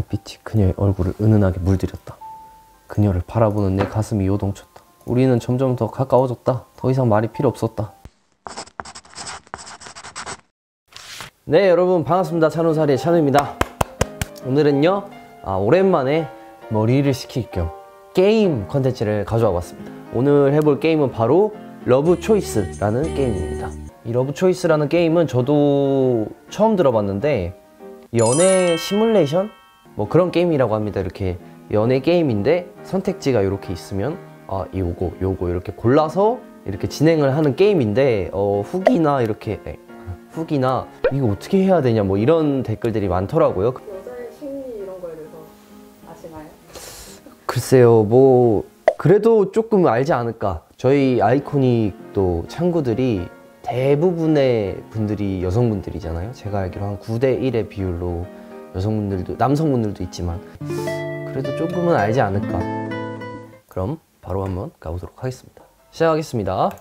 달빛이 그녀의 얼굴을 은은하게 물들였다. 그녀를 바라보는 내 가슴이 요동쳤다. 우리는 점점 더 가까워졌다. 더 이상 말이 필요 없었다. 네, 여러분 반갑습니다. 찬우사리의 찬우입니다. 오늘은요 오랜만에 머리를 식힐 겸 게임 컨텐츠를 가져와 봤습니다. 오늘 해볼 게임은 바로 러브 초이스라는 게임입니다. 이 러브 초이스라는 게임은 저도 처음 들어봤는데 연애 시뮬레이션? 뭐 그런 게임이라고 합니다. 이렇게 연애 게임인데 선택지가 이렇게 있으면 요거 이렇게 골라서 이렇게 진행을 하는 게임인데 후기나 후기나 이거 어떻게 해야 되냐 뭐 이런 댓글들이 많더라고요. 여자의 심리 이런 거에 대해서 아시나요? 글쎄요, 뭐 그래도 조금 알지 않을까. 저희 아이코닉 또 창구들이 대부분의 분들이 여성분들이잖아요. 제가 알기로 한 9대1의 비율로 여성분들도 남성분들도 있지만 그래도 조금은 알지 않을까. 그럼 바로 한번 가보도록 하겠습니다. 시작하겠습니다.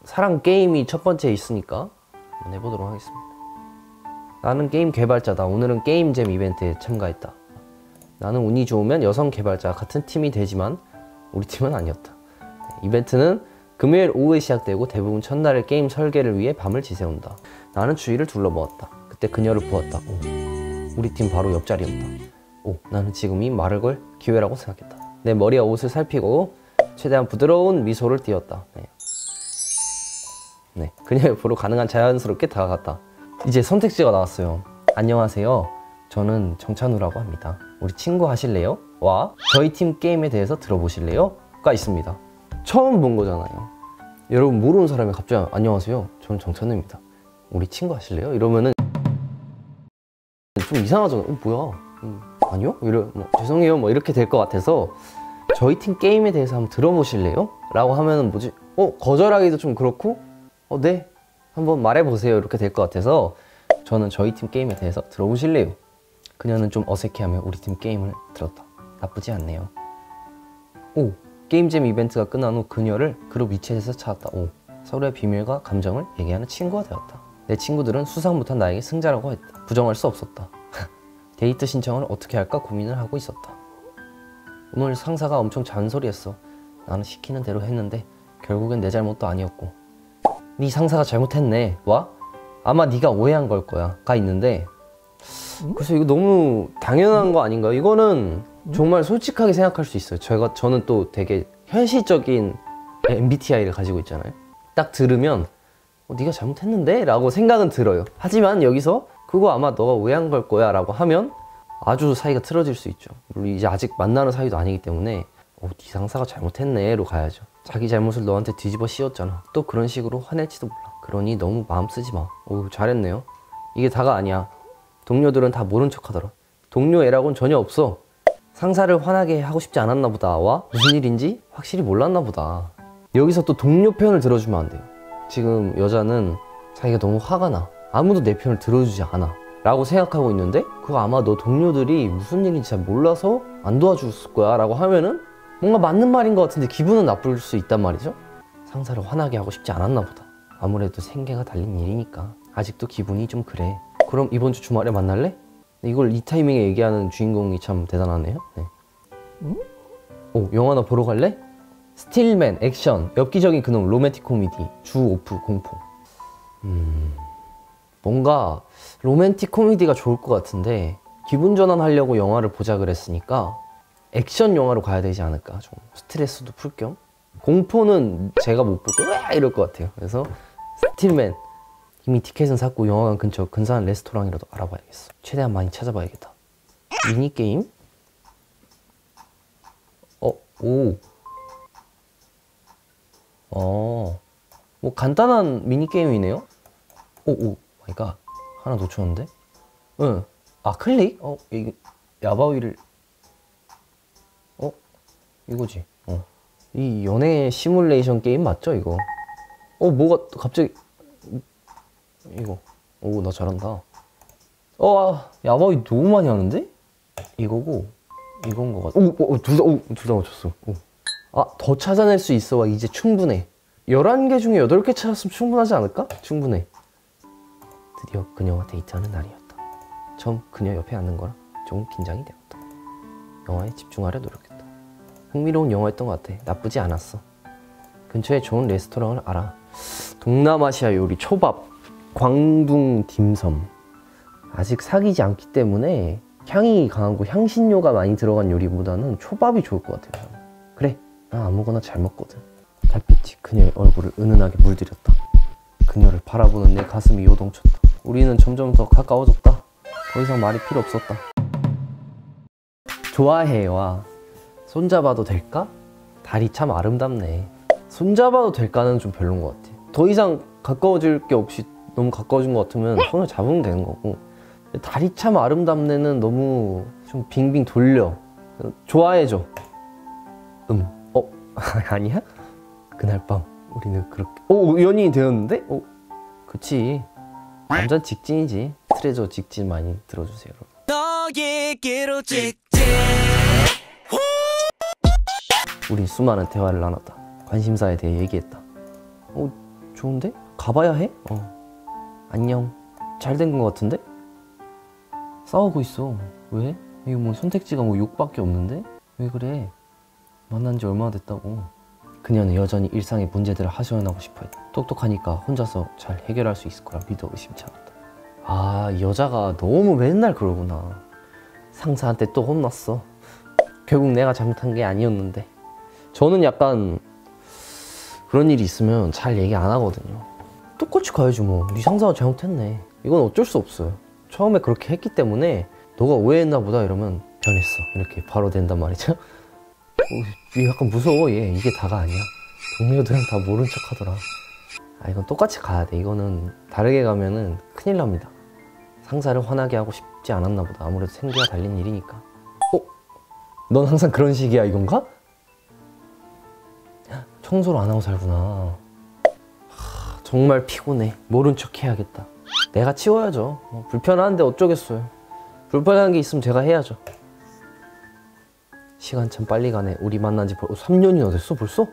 사랑 게임이 첫 번째 있으니까 한번 해보도록 하겠습니다. 나는 게임 개발자다. 오늘은 게임잼 이벤트에 참가했다. 나는 운이 좋으면 여성 개발자 같은 팀이 되지만 우리 팀은 아니었다. 이벤트는 금요일 오후에 시작되고 대부분 첫날의 게임 설계를 위해 밤을 지새운다. 나는 주위를 둘러보았다. 그때 그녀를 보았다. 우리 팀 바로 옆자리였다. 나는 지금이 말을 걸 기회라고 생각했다. 내 머리와 옷을 살피고 최대한 부드러운 미소를 띄었다. 네, 그녀 옆으로 가능한 자연스럽게 다가갔다. 이제 선택지가 나왔어요. 안녕하세요. 저는 정찬우라고 합니다. 우리 친구 하실래요? 와 저희 팀 게임에 대해서 들어보실래요? 가 있습니다. 처음 본 거잖아요. 여러분 모르는 사람이 갑자기 안녕하세요. 저는 정찬우입니다. 우리 친구 하실래요? 이러면은 좀 이상하잖아. 뭐야? 아니요? 죄송해요. 뭐 이렇게 될 것 같아서 저희 팀 게임에 대해서 한번 들어보실래요? 라고 하면은 뭐지? 거절하기도 좀 그렇고 네 한번 말해보세요 이렇게 될 것 같아서 저는 저희 팀 게임에 대해서 들어보실래요? 그녀는 좀 어색해하며 우리 팀 게임을 들었다. 나쁘지 않네요. 게임잼 이벤트가 끝난 후 그녀를 그룹 위챗에서 찾았다. 서로의 비밀과 감정을 얘기하는 친구가 되었다. 내 친구들은 수상 못한 나에게 승자라고 했다. 부정할 수 없었다. 데이트 신청을 어떻게 할까 고민을 하고 있었다. 오늘 상사가 엄청 잔소리했어. 나는 시키는 대로 했는데 결국엔 내 잘못도 아니었고 네 상사가 잘못했네. 와? 아마 네가 오해한 걸 거야 가 있는데 그래서 이거 너무 당연한 거 아닌가요? 이거는 정말 솔직하게 생각할 수 있어요. 저는 또 되게 현실적인 MBTI를 가지고 있잖아요. 딱 들으면 네가 잘못했는데? 라고 생각은 들어요. 하지만 여기서 그거 아마 너가 오해한 걸 거야 라고 하면 아주 사이가 틀어질 수 있죠. 물론 이제 아직 만나는 사이도 아니기 때문에 네 상사가 잘못했네 로 가야죠. 자기 잘못을 너한테 뒤집어 씌웠잖아. 또 그런 식으로 화낼지도 몰라. 그러니 너무 마음 쓰지 마. 잘했네요. 이게 다가 아니야. 동료들은 다 모른 척 하더라. 동료 애라고는 전혀 없어. 상사를 화나게 하고 싶지 않았나 보다. 와? 무슨 일인지 확실히 몰랐나 보다. 여기서 또 동료 편을 들어주면 안 돼요. 지금 여자는 자기가 너무 화가 나. 아무도 내 편을 들어주지 않아 라고 생각하고 있는데 그거 아마 너 동료들이 무슨 일인지 잘 몰라서 안 도와줬을 거야 라고 하면은 뭔가 맞는 말인 것 같은데 기분은 나쁠 수 있단 말이죠. 상사를 화나게 하고 싶지 않았나 보다. 아무래도 생계가 달린 일이니까 아직도 기분이 좀 그래. 그럼 이번 주 주말에 만날래? 이걸 이 타이밍에 얘기하는 주인공이 참 대단하네요. 네. 영화나 보러 갈래? 스틸맨, 액션, 엽기적인 그놈, 로맨틱 코미디, 주 오프, 공포. 뭔가 로맨틱 코미디가 좋을 것 같은데 기분 전환하려고 영화를 보자 그랬으니까 액션 영화로 가야 되지 않을까. 좀 스트레스도 풀 겸. 공포는 제가 못 보고 왜 이럴 것 같아요. 그래서 스틸맨. 이미 티켓은 샀고 영화관 근처 근사한 레스토랑이라도 알아봐야겠어. 최대한 많이 찾아봐야겠다. 미니게임? 뭐 간단한 미니게임이네요? 마이 갓. 하나 놓쳤는데? 클릭? 야바위를 이거지. 이 연애 시뮬레이션 게임 맞죠 이거? 뭐가 갑자기 이거 나 잘한다. 야바위 너무 많이 하는데? 이거고 이건 거 같아. 둘 다 맞췄어. 더 찾아낼 수 있어. 이제 충분해. 11개 중에 8개 찾았으면 충분하지 않을까? 충분해. 드디어 그녀와 데이트하는 날이었다. 처음 그녀 옆에 앉는 거라 좀 긴장이 되었다. 영화에 집중하려 노력했다. 흥미로운 영화였던 것 같아. 나쁘지 않았어. 근처에 좋은 레스토랑을 알아. 동남아시아 요리, 초밥, 광둥 딤섬. 아직 사귀지 않기 때문에 향이 강하고 향신료가 많이 들어간 요리보다는 초밥이 좋을 것 같아요. 저는. 그래, 나 아무거나 잘 먹거든. 달빛이 그녀의 얼굴을 은은하게 물들였다. 그녀를 바라보는 내 가슴이 요동쳤다. 우리는 점점 더 가까워졌다. 더 이상 말이 필요 없었다. 좋아해와 손잡아도 될까? 달이 참 아름답네. 손잡아도 될까는 좀 별론 것 같아. 더 이상 가까워질 게 없이 너무 가까워진 것 같으면 손을 잡으면 되는 거고, 달이 참 아름답네는 너무 좀 빙빙 돌려. 좋아해줘. 아니야? 그날 밤 우리는 그렇게 연인이 되었는데? 그치. 남자는 직진이지. 트레저 직진 많이 들어주세요, 여러분. 너에게로 직진. 우린 수많은 대화를 나눴다. 관심사에 대해 얘기했다. 좋은데? 가봐야 해? 안녕. 잘 된 것 같은데? 싸우고 있어. 왜? 이거 뭐 선택지가 뭐 욕밖에 없는데? 왜 그래? 만난 지 얼마나 됐다고. 그녀는 여전히 일상의 문제들을 하소연하고 싶어했다. 똑똑하니까 혼자서 잘 해결할 수 있을 거라 믿어 의심치 않았다. 아, 이 여자가 너무 맨날 그러구나. 상사한테 또 혼났어. 결국 내가 잘못한 게 아니었는데. 저는 약간 그런 일이 있으면 잘 얘기 안 하거든요. 똑같이 가야지 뭐. 네 상사가 잘못했네. 이건 어쩔 수 없어요. 처음에 그렇게 했기 때문에 너가 오해했나 보다 이러면 변했어. 이렇게 바로 된단 말이죠. 얘 약간 무서워. 얘 이게 다가 아니야. 동료들은 다 모른 척 하더라. 이건 똑같이 가야 돼. 이거는 다르게 가면은 큰일 납니다. 상사를 화나게 하고 싶지 않았나 보다. 아무래도 생계가 달린 일이니까. 넌 항상 그런 식이야 이건가? 청소를 안 하고 살구나. 정말 피곤해. 모른 척 해야겠다. 내가 치워야죠. 불편한데 어쩌겠어요. 불편한 게 있으면 제가 해야죠. 시간 참 빨리 가네. 우리 만난 지 3년이나 됐어 벌써?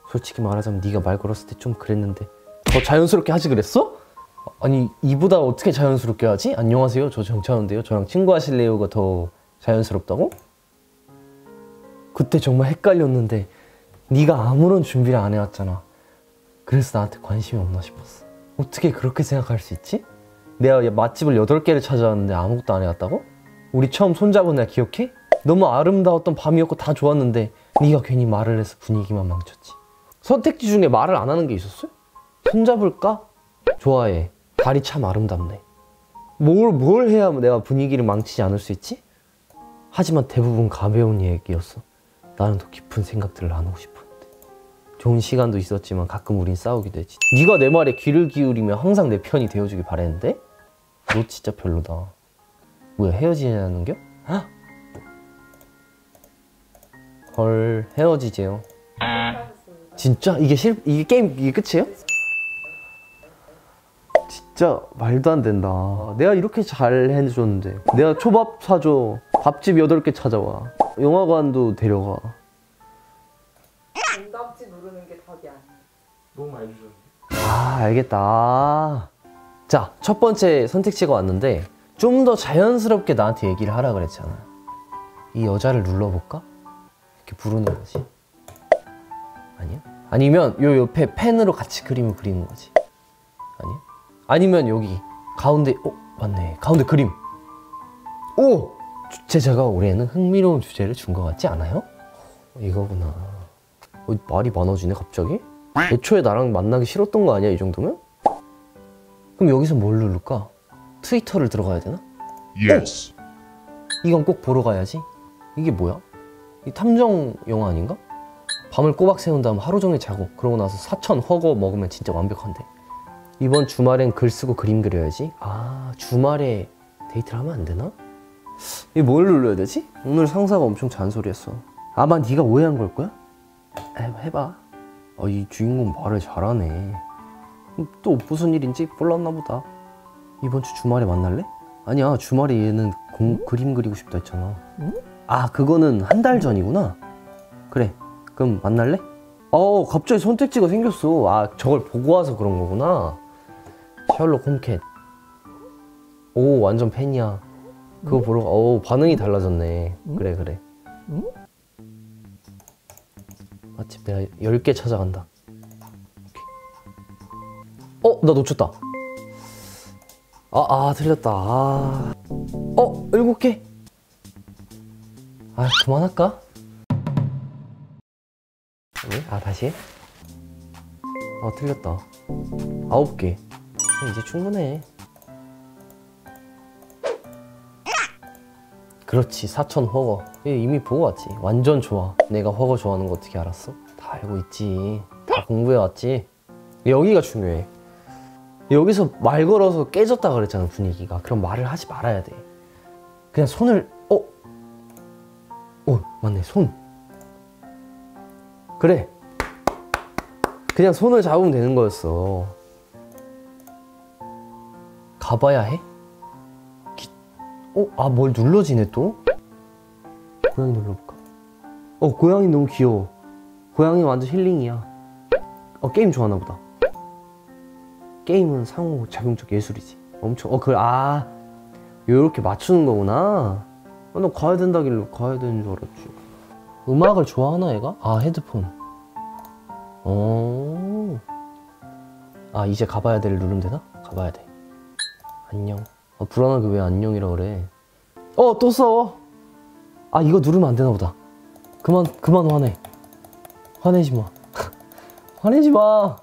솔직히 말하자면 네가 말 걸었을 때 좀 그랬는데 더 자연스럽게 하지 그랬어? 아니 이보다 어떻게 자연스럽게 하지? 안녕하세요, 저 정찬호인데요. 저랑 친구하실래요가 더 자연스럽다고? 그때 정말 헷갈렸는데 네가 아무런 준비를 안 해왔잖아. 그래서 나한테 관심이 없나 싶었어. 어떻게 그렇게 생각할 수 있지? 내가 맛집을 8개를 찾아왔는데 아무것도 안 해왔다고? 우리 처음 손잡은 날 기억해? 너무 아름다웠던 밤이었고 다 좋았는데 네가 괜히 말을 해서 분위기만 망쳤지. 선택지 중에 말을 안 하는 게 있었어요? 손잡을까? 좋아해. 달이 참 아름답네. 뭘 해야 내가 분위기를 망치지 않을 수 있지? 하지만 대부분 가벼운 얘기였어. 나는 더 깊은 생각들을 나누고 싶었는데. 좋은 시간도 있었지만 가끔 우린 싸우기도 했지. 네가 내 말에 귀를 기울이면 항상 내 편이 되어주길 바랬는데? 너 진짜 별로다. 뭐야, 헤어지자는 겨? 헐, 헤어지재요. 진짜? 이게 게임 이게 끝이에요? 진짜 말도 안 된다. 내가 이렇게 잘 해줬는데. 내가 초밥 사줘. 밥집 8개 찾아와. 영화관도 데려가. 정답지 누르는 게 답이 아니야. 너무 많이 주셨네. 알겠다. 자, 첫 번째 선택지가 왔는데 좀 더 자연스럽게 나한테 얘기를 하라 그랬잖아. 이 여자를 눌러볼까? 이렇게 부르는 거지. 아니야? 아니면 요 옆에 펜으로 같이 그림을 그리는 거지. 아니야? 아니면 여기 가운데 맞네. 가운데 그림. 주최자가 올해는 흥미로운 주제를 준 것 같지 않아요? 이거구나. 말이 많아지네 갑자기? 애초에 나랑 만나기 싫었던 거 아니야 이 정도면? 그럼 여기서 뭘 누를까? 트위터를 들어가야 되나? Yes. 이건 꼭 보러 가야지. 이게 뭐야? 이 탐정 영화 아닌가? 밤을 꼬박 새운 다음 하루 종일 자고 그러고 나서 사천 허거 먹으면 진짜 완벽한데. 이번 주말엔 글 쓰고 그림 그려야지. 주말에 데이트를 하면 안 되나? 이 뭘 눌러야 되지? 오늘 상사가 엄청 잔소리했어. 아마 네가 오해한 걸 거야? 해봐. 이 주인공 말을 잘하네. 또 무슨 일인지 몰랐나 보다. 이번 주 주말에 만날래? 아니야, 주말에 얘는 그림 그리고 싶다 했잖아. 그거는 한 달 전이구나. 그래, 그럼 만날래? 갑자기 선택지가 생겼어. 저걸 보고 와서 그런 거구나. 셜록 홈캣. 오, 완전 팬이야. 그거 보러 어우 반응이 달라졌네. 그래 그래. 마침 내가 10개 찾아간다. 나 놓쳤다. 틀렸다. 7개. 그만할까? 아니, 다시. 틀렸다. 9개. 이제 충분해. 그렇지, 사천 허거. 이미 보고 왔지. 완전 좋아. 내가 허거 좋아하는 거 어떻게 알았어? 다 알고 있지. 다 공부해왔지. 여기가 중요해. 여기서 말 걸어서 깨졌다 그랬잖아, 분위기가. 그럼 말을 하지 말아야 돼. 그냥 손을 맞네, 손. 그래, 그냥 손을 잡으면 되는 거였어. 가봐야 해? 뭘 눌러지네 또? 고양이 눌러볼까? 고양이 너무 귀여워. 고양이 완전 힐링이야. 게임 좋아하나 보다. 게임은 상호작용적 예술이지. 엄청 요렇게 맞추는 거구나. 나 가야 된다길래 가야 되는 줄 알았지. 음악을 좋아하나 얘가? 헤드폰. 이제 가봐야 돼를 누르면 되나? 가봐야 돼. 안녕. 불안하게 왜 안녕이라 그래. 또 써. 이거 누르면 안 되나 보다. 그만 화내. 화내지 마. 화내지 마.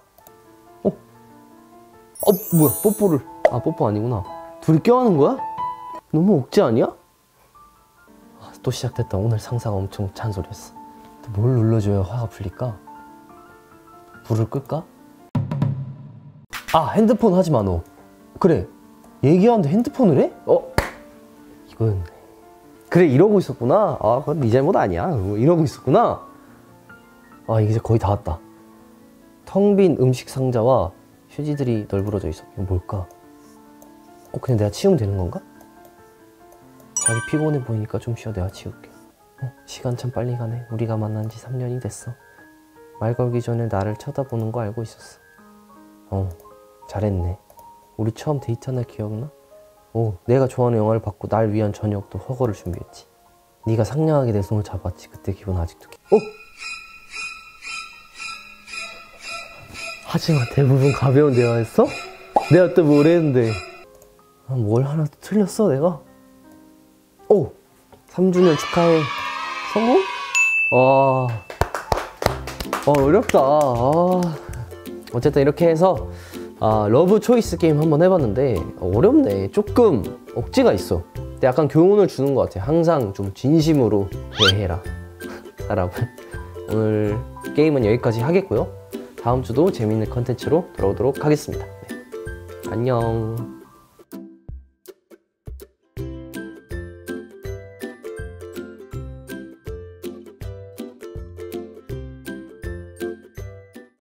뭐야, 뽀뽀를. 뽀뽀 아니구나. 둘이 껴안은 거야? 너무 억지 아니야? 또 시작됐다. 오늘 상사가 엄청 잔소리했어. 뭘 눌러줘야 화가 풀릴까? 불을 끌까? 핸드폰 하지 마, 너. 그래, 얘기하는데 핸드폰을 해? 이거였네. 그래, 이러고 있었구나. 그건 네 잘못 아니야. 이러고 있었구나. 이제 거의 다 왔다. 텅 빈 음식 상자와 휴지들이 널브러져 있어. 이거 뭘까? 그냥 내가 치우면 되는 건가? 자기 피곤해 보이니까 좀 쉬어. 내가 치울게. 시간 참 빨리 가네. 우리가 만난 지 3년이 됐어. 말 걸기 전에 나를 쳐다보는 거 알고 있었어. 잘했네. 우리 처음 데이트한 날 기억나? 내가 좋아하는 영화를 봤고 날 위한 저녁도 허거를 준비했지. 네가 상냥하게 내 손을 잡았지. 그때 기분 아직도 하지만 대부분 가벼운 대화였어? 내가 또 뭘 했는데. 뭘 하나 틀렸어 내가? 3주년 축하해. 성공? 어렵다. 어쨌든 이렇게 해서 러브 초이스 게임 한번 해봤는데 어렵네. 조금 억지가 있어. 근데 약간 교훈을 주는 것 같아. 항상 좀 진심으로 대해라. 여러분, 오늘 게임은 여기까지 하겠고요. 다음 주도 재밌는 컨텐츠로 돌아오도록 하겠습니다. 안녕.